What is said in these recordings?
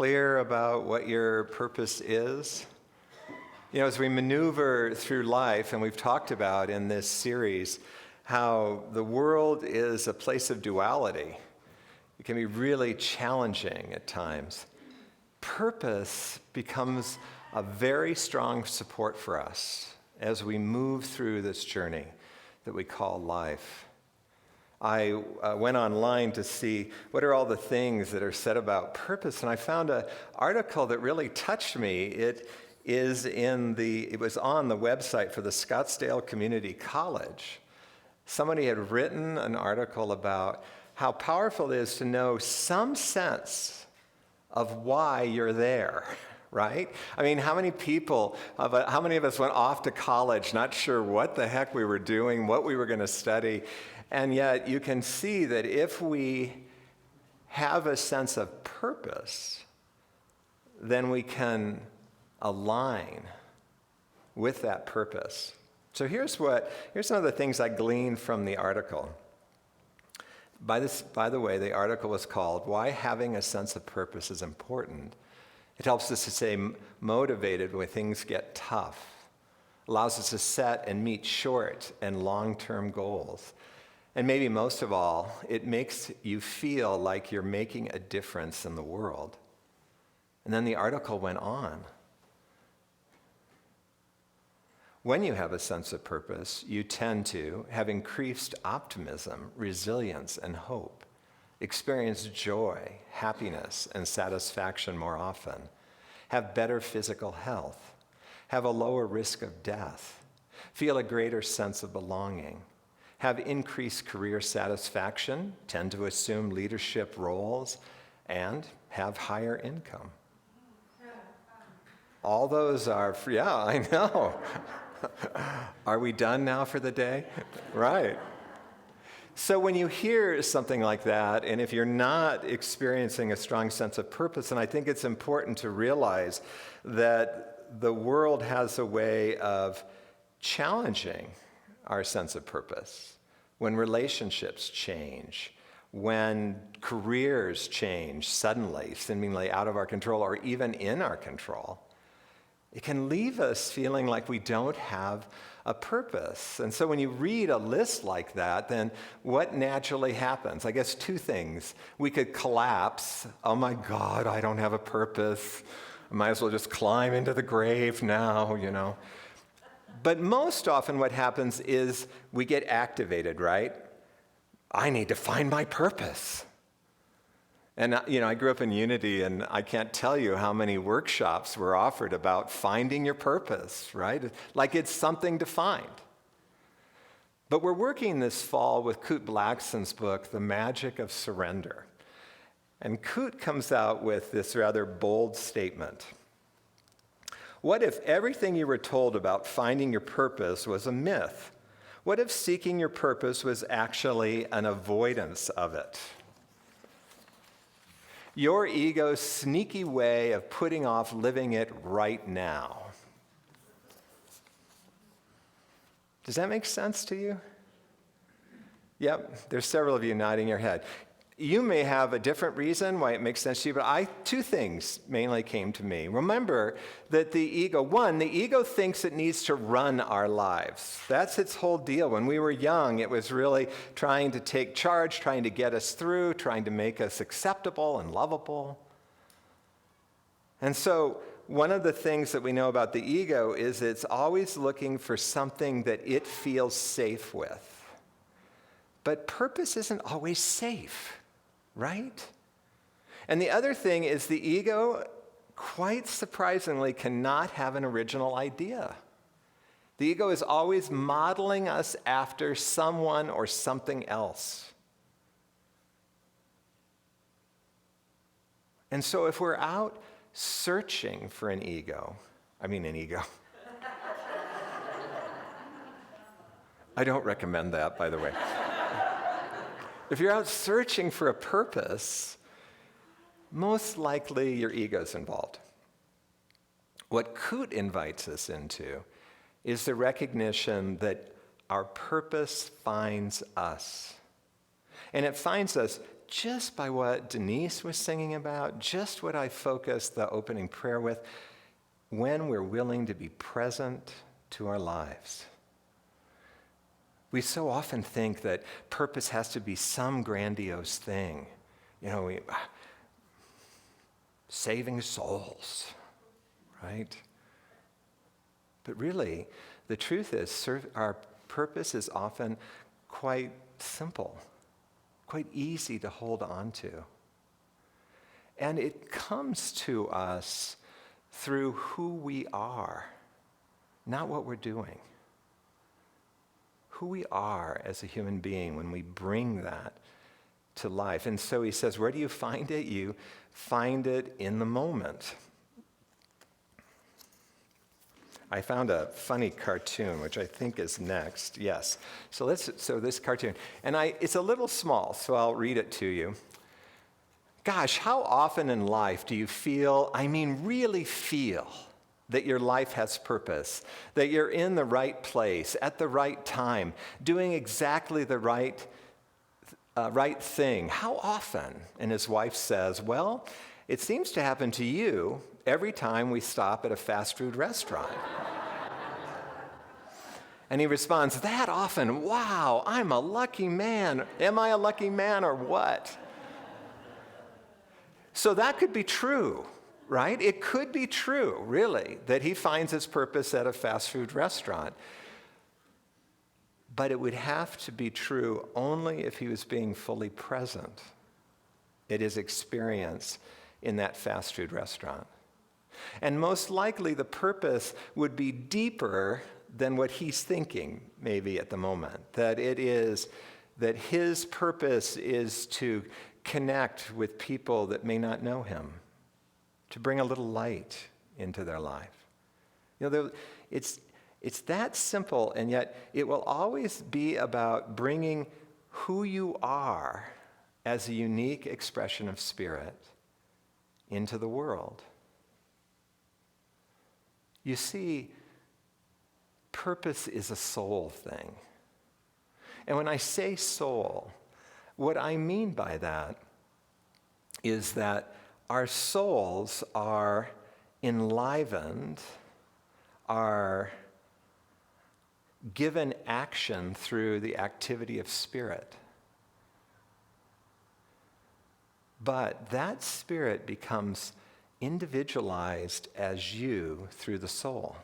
clear about what your purpose is? You know, as we maneuver through life, and we've talked about in this series how the world is a place of duality. It can be really challenging at times. Purpose becomes a very strong support for us as we move through this journey that we call life. I went online to see what are all the things that are said about purpose, and I found an article that really touched me. It was on the website for the Scottsdale Community College. Somebody had written an article about how powerful it is to know some sense of why you're there, right? I mean, how many of us went off to college not sure what the heck we were doing, what we were going to study, and yet you can see that if we have a sense of purpose, then we can align with that purpose. So here's some of the things I gleaned from the article. By the way, the article was called "Why Having a Sense of Purpose is Important." It helps us to stay motivated when things get tough, allows us to set and meet short and long-term goals. And maybe most of all, it makes you feel like you're making a difference in the world. And then the article went on. When you have a sense of purpose, you tend to have increased optimism, resilience, and hope, experience joy, happiness, and satisfaction more often, have better physical health, have a lower risk of death, feel a greater sense of belonging, have increased career satisfaction, tend to assume leadership roles, and have higher income. All those are, yeah, I know. Are we done now for the day? Right. So when you hear something like that, and if you're not experiencing a strong sense of purpose, and I think it's important to realize that the world has a way of challenging our sense of purpose. When relationships change, when careers change suddenly, seemingly out of our control or even in our control, it can leave us feeling like we don't have a purpose. And so when you read a list like that, then what naturally happens? I guess two things. We could collapse. Oh my God, I don't have a purpose. I might as well just climb into the grave now, you know. But most often what happens is we get activated, right? I need to find my purpose. And, you know, I grew up in Unity, and I can't tell you how many workshops were offered about finding your purpose, right? Like it's something to find. But we're working this fall with Kurt Blackson's book, The Magic of Surrender. And Kurt comes out with this rather bold statement. What if everything you were told about finding your purpose was a myth? What if seeking your purpose was actually an avoidance of it? Your ego's sneaky way of putting off living it right now. Does that make sense to you? Yep, there's several of you nodding your head. You may have a different reason why it makes sense to you, but two things mainly came to me. Remember that the ego thinks it needs to run our lives. That's its whole deal. When we were young, it was really trying to take charge, trying to get us through, trying to make us acceptable and lovable. And so one of the things that we know about the ego is it's always looking for something that it feels safe with. But purpose isn't always safe. Right? And the other thing is the ego, quite surprisingly, cannot have an original idea. The ego is always modeling us after someone or something else. And so if we're out searching for an ego, I don't recommend that, by the way. If you're out searching for a purpose, most likely your ego's involved. What Kurt invites us into is the recognition that our purpose finds us. And it finds us just by what Denise was singing about, just what I focused the opening prayer with, when we're willing to be present to our lives. We so often think that purpose has to be some grandiose thing. Saving souls, right? But really, the truth is, our purpose is often quite simple, quite easy to hold on to. And it comes to us through who we are, not what we're doing. Who we are as a human being when we bring that to life. And so he says, where do you find it? You find it in the moment. I found a funny cartoon, which I think is next. Yes. So this cartoon. And it's a little small, so I'll read it to you. Gosh, how often in life do you really feel that your life has purpose, that you're in the right place, at the right time, doing exactly the right thing? How often? And his wife says, well, it seems to happen to you every time we stop at a fast food restaurant. And he responds, that often? Wow, I'm a lucky man. Am I a lucky man or what? So that could be true, right? It could be true, really, that he finds his purpose at a fast food restaurant. But it would have to be true only if he was being fully present at his experience in that fast food restaurant. And most likely the purpose would be deeper than what he's thinking maybe at the moment. That his purpose is to connect with people that may not know him, to bring a little light into their life. It's that simple, and yet it will always be about bringing who you are as a unique expression of spirit into the world. You see, purpose is a soul thing. And when I say soul, what I mean by that is that our souls are enlivened, are given action through the activity of spirit. But that spirit becomes individualized as you through the soul.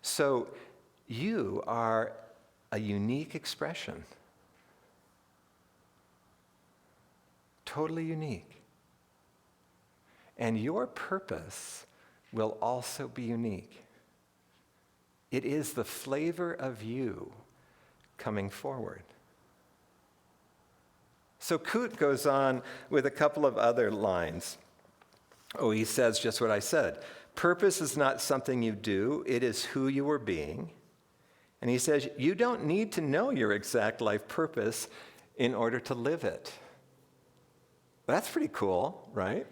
So you are a unique expression. Totally unique. And your purpose will also be unique. It is the flavor of you coming forward. So Kut goes on with a couple of other lines. He says just what I said. Purpose is not something you do, it is who you are being. And he says, you don't need to know your exact life purpose in order to live it. That's pretty cool, right?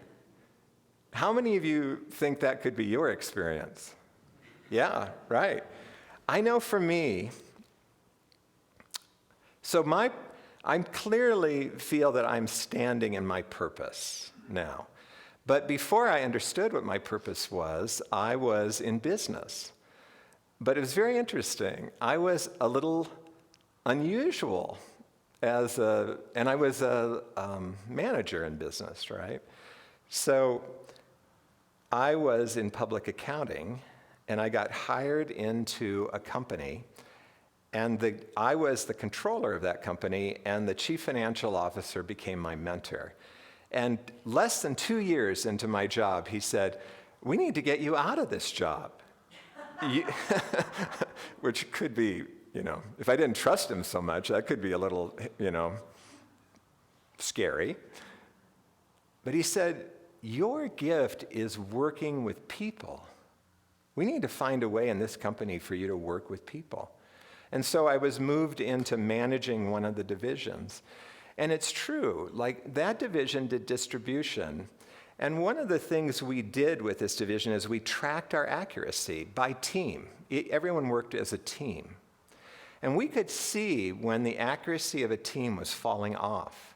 How many of you think that could be your experience? Yeah, right. I know for me, I clearly feel that I'm standing in my purpose now. But before I understood what my purpose was, I was in business. But it was very interesting. I was a little unusual and I was a manager in business, right? So I was in public accounting, and I got hired into a company, and I was the controller of that company, and the chief financial officer became my mentor. And less than 2 years into my job, he said, we need to get you out of this job. Which could be, if I didn't trust him so much, that could be a little, scary. But he said, your gift is working with people. We need to find a way in this company for you to work with people. And so I was moved into managing one of the divisions. And it's true, that division did distribution. And one of the things we did with this division is we tracked our accuracy by team. Everyone worked as a team. And we could see when the accuracy of a team was falling off.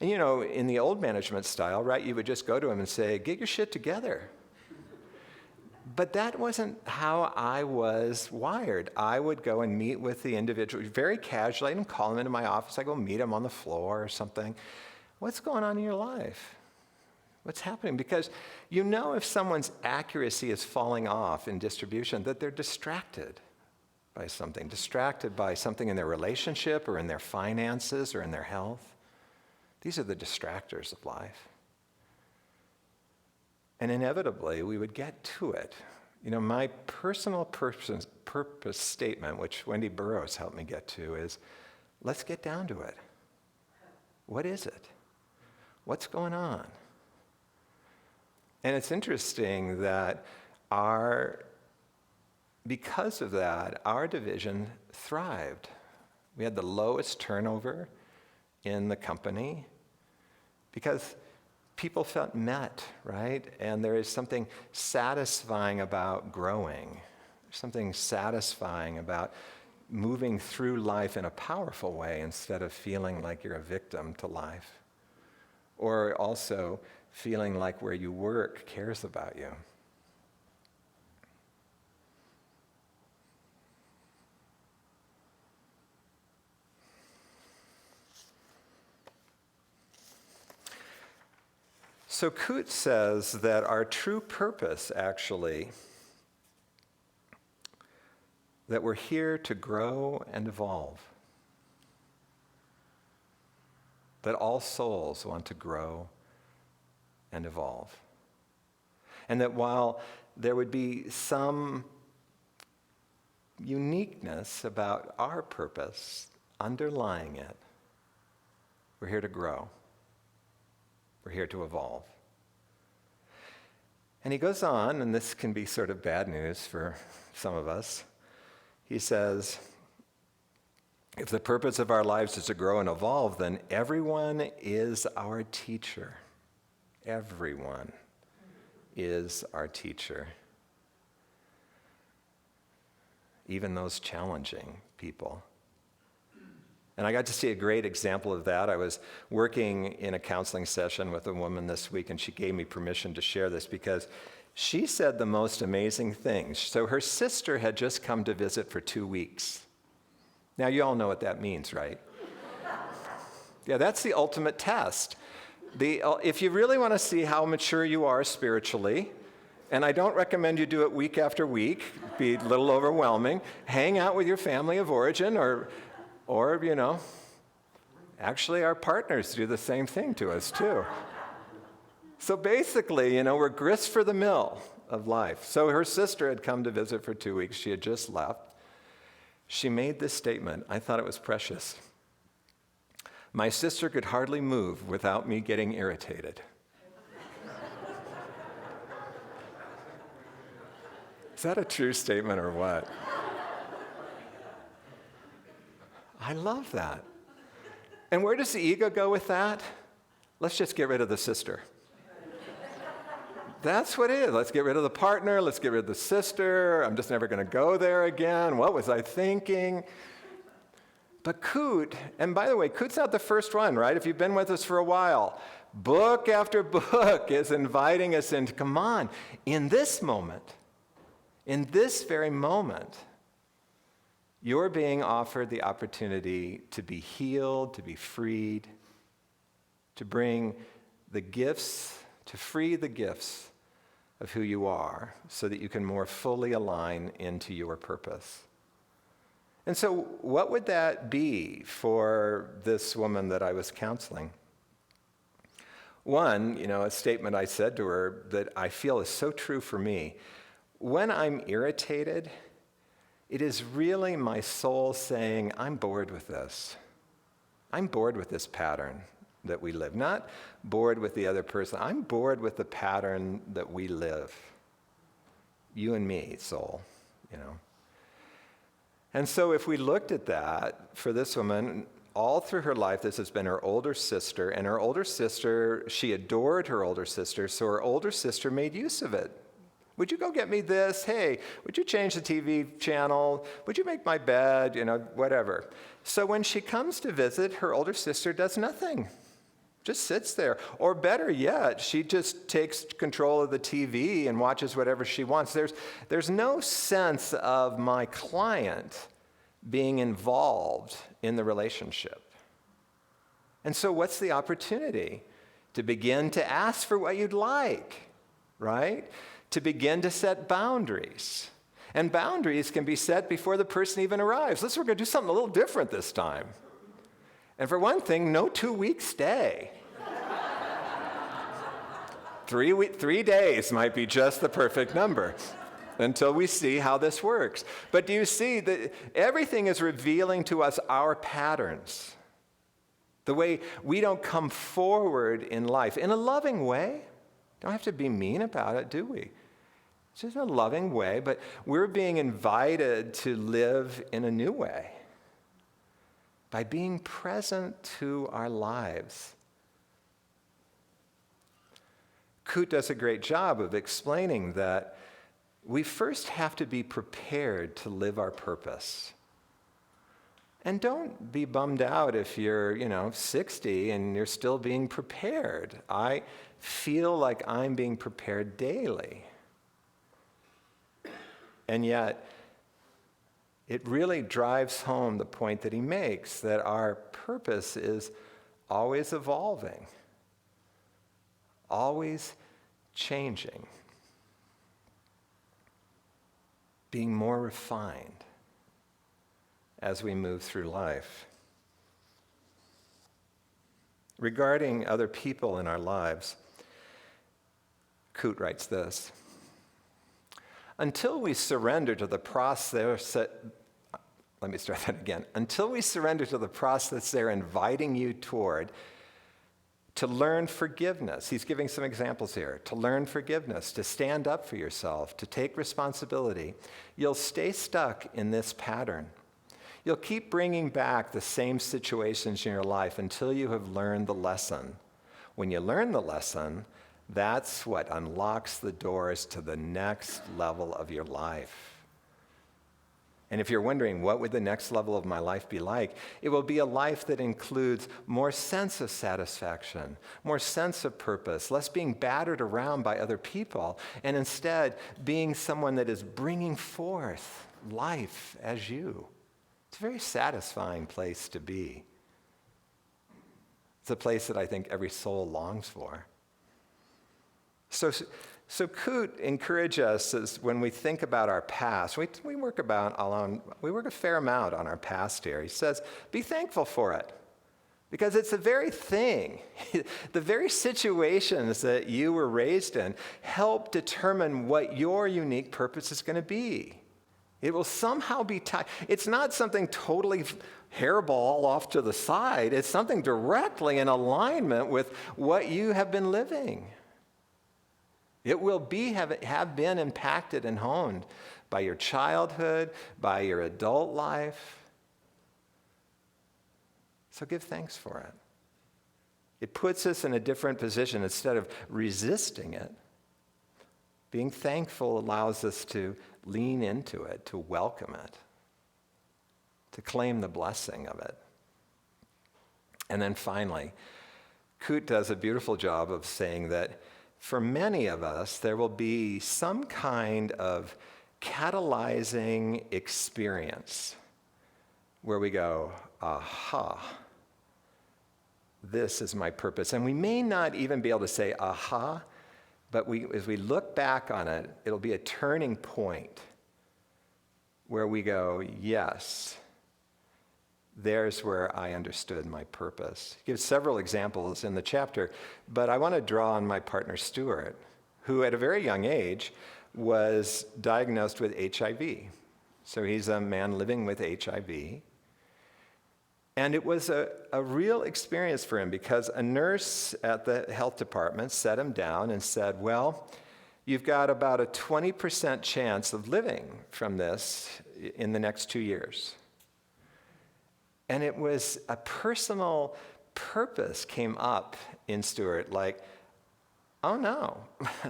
And in the old management style, right, you would just go to them and say, get your shit together. But that wasn't how I was wired. I would go and meet with the individual very casually. I didn't call them into my office. I go meet them on the floor or something. What's going on in your life? What's happening? Because if someone's accuracy is falling off in distribution, that they're distracted by something in their relationship or in their finances or in their health. These are the distractors of life. And inevitably, we would get to it. My personal purpose statement, which Wendy Burroughs helped me get to, is let's get down to it. What is it? What's going on? And it's interesting that because of that, our division thrived. We had the lowest turnover in the company because people felt met, right? And there is something satisfying about growing, something satisfying about moving through life in a powerful way instead of feeling like you're a victim to life, or also feeling like where you work cares about you. So Coote says that our true purpose, actually, that we're here to grow and evolve. That all souls want to grow and evolve. And that while there would be some uniqueness about our purpose underlying it, we're here to grow. We're here to evolve. And he goes on, and this can be sort of bad news for some of us. He says, if the purpose of our lives is to grow and evolve, then everyone is our teacher. Everyone is our teacher. Even those challenging people. And I got to see a great example of that. I was working in a counseling session with a woman this week, and she gave me permission to share this because she said the most amazing things. So her sister had just come to visit for 2 weeks. Now, you all know what that means, right? Yeah, that's the ultimate test. If you really want to see how mature you are spiritually, and I don't recommend you do it week after week, it'd be a little overwhelming, hang out with your family of origin or actually our partners do the same thing to us too. So basically, we're grist for the mill of life. So her sister had come to visit for 2 weeks. She had just left. She made this statement. I thought it was precious. My sister could hardly move without me getting irritated. Is that a true statement or what? I love that. And where does the ego go with that? Let's just get rid of the sister. That's what it is. Let's get rid of the partner. Let's get rid of the sister. I'm just never going to go there again. What was I thinking? But Coote, and by the way, Coote's not the first one, right? If you've been with us for a while, book after book is inviting us into, come on, in this moment, in this very moment, you're being offered the opportunity to be healed, to be freed, to bring the gifts, to free the gifts of who you are so that you can more fully align into your purpose. And so what would that be for this woman that I was counseling? One, a statement I said to her that I feel is so true for me. When I'm irritated, it is really my soul saying, I'm bored with this. I'm bored with this pattern that we live. Not bored with the other person. I'm bored with the pattern that we live. You and me, soul, And so if we looked at that for this woman, all through her life, this has been her older sister. And her older sister, she adored her older sister, so her older sister made use of it. Would you go get me this? Hey, would you change the TV channel? Would you make my bed? Whatever. So when she comes to visit, her older sister does nothing. Just sits there. Or better yet, she just takes control of the TV and watches whatever she wants. There's no sense of my client being involved in the relationship. And so what's the opportunity? To begin to ask for what you'd like, right? To begin to set boundaries. And boundaries can be set before the person even arrives. We're going to do something a little different this time. And for one thing, no 2-week stay. 3 days might be just the perfect number until we see how this works. But do you see that everything is revealing to us our patterns? The way we don't come forward in life in a loving way. Don't have to be mean about it, do we? It's just a loving way, but we're being invited to live in a new way by being present to our lives. Kut does a great job of explaining that we first have to be prepared to live our purpose. And don't be bummed out if you're, 60 and you're still being prepared. I feel like I'm being prepared daily. And yet, it really drives home the point that he makes, that our purpose is always evolving, always changing, being more refined as we move through life. Regarding other people in our lives, Kut writes this: until we surrender to the process, until we surrender to the process they're inviting you toward, to learn forgiveness. He's giving some examples here. To learn forgiveness, to stand up for yourself, to take responsibility. You'll stay stuck in this pattern. You'll keep bringing back the same situations in your life until you have learned the lesson. When you learn the lesson, that's what unlocks the doors to the next level of your life. And if you're wondering, what would the next level of my life be like? It will be a life that includes more sense of satisfaction, more sense of purpose, less being battered around by other people, and instead being someone that is bringing forth life as you. It's a very satisfying place to be. It's a place that I think every soul longs for. So Kut encourages us as when we think about our past. We work a fair amount on our past here. He says, be thankful for it, because it's the very thing, the very situations that you were raised in help determine what your unique purpose is going to be. It will somehow be tied. It's not something totally hairball off to the side. It's something directly in alignment with what you have been living. It will have been impacted and honed by your childhood, by your adult life. So give thanks for it. It puts us in a different position. Instead of resisting it, being thankful allows us to lean into it, to welcome it, to claim the blessing of it. And then finally, Kut does a beautiful job of saying that for many of us, there will be some kind of catalyzing experience where we go, aha, this is my purpose. And we may not even be able to say aha, but as we look back on it, it'll be a turning point where we go, yes, there's where I understood my purpose. He gives several examples in the chapter, but I want to draw on my partner, Stuart, who at a very young age was diagnosed with HIV. So he's a man living with HIV. And it was a real experience for him because a nurse at the health department set him down and said, well, you've got about a 20% chance of living from this in the next 2 years. And it was a personal purpose came up in Stuart, like, oh no,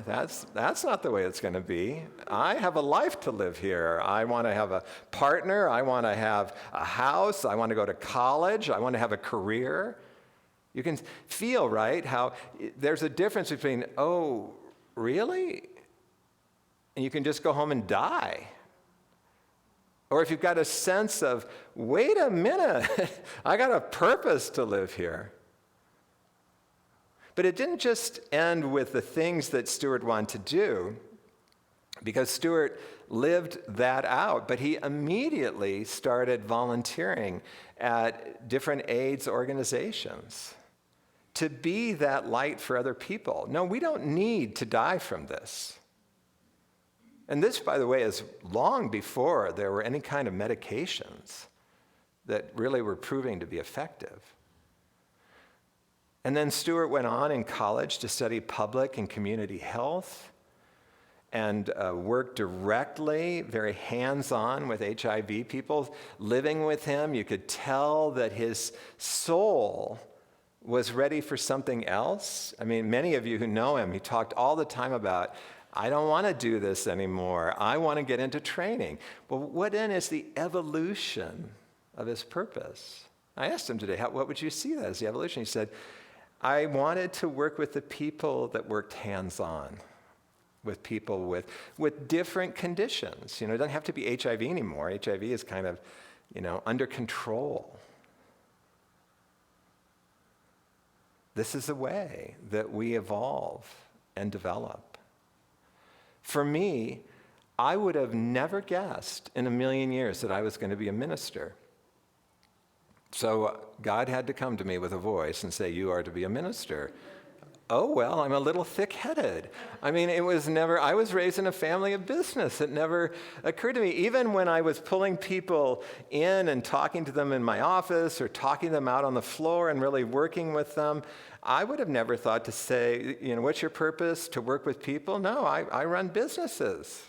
that's not the way it's going to be. I have a life to live here. I want to have a partner. I want to have a house. I want to go to college. I want to have a career. You can feel, right, how there's a difference between, oh, really? And you can just go home and die. Or if you've got a sense of, wait a minute, I got a purpose to live here. But it didn't just end with the things that Stuart wanted to do, because Stuart lived that out, but he immediately started volunteering at different AIDS organizations to be that light for other people. No, we don't need to die from this. And this, by the way, is long before there were any kind of medications that really were proving to be effective. And then Stuart went on in college to study public and community health and worked directly, very hands-on with HIV people. Living with him, you could tell that his soul was ready for something else. I mean, many of you who know him, he talked all the time about, I don't want to do this anymore. I want to get into training. Well, what then is the evolution of his purpose? I asked him today, what would you see that as the evolution? He said, I wanted to work with the people that worked hands-on, with people with different conditions. You know, it doesn't have to be HIV anymore. HIV is kind of, under control. This is the way that we evolve and develop. For me, I would have never guessed in a million years that I was going to be a minister. So God had to come to me with a voice and say, you are to be a minister. Oh, well, I'm a little thick-headed. I mean, I was raised in a family of business. It never occurred to me. Even when I was pulling people in and talking to them in my office or talking them out on the floor and really working with them, I would have never thought to say, what's your purpose? To work with people? No, I run businesses.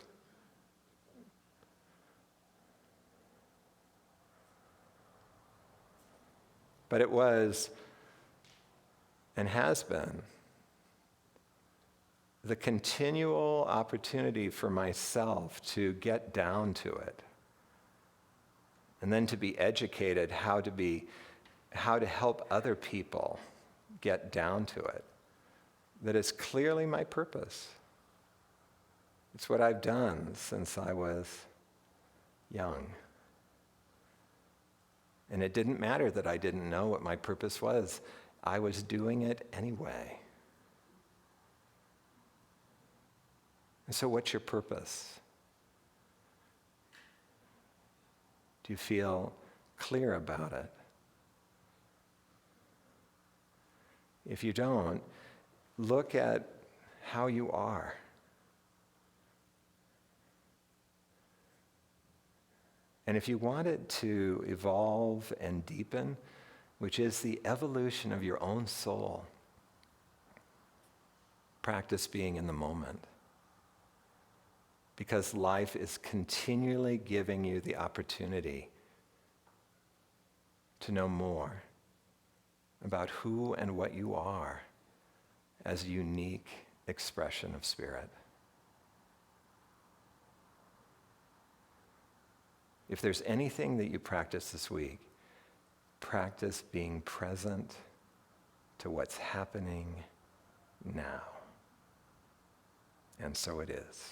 But it was and has been the continual opportunity for myself to get down to it and then to be educated how to help other people get down to it. That is clearly my purpose. It's what I've done since I was young. And it didn't matter that I didn't know what my purpose was. I was doing it anyway. And so what's your purpose? Do you feel clear about it? If you don't, look at how you are. And if you want it to evolve and deepen, which is the evolution of your own soul, practice being in the moment. Because life is continually giving you the opportunity to know more about who and what you are as a unique expression of spirit. If there's anything that you practice this week, practice being present to what's happening now. And so it is.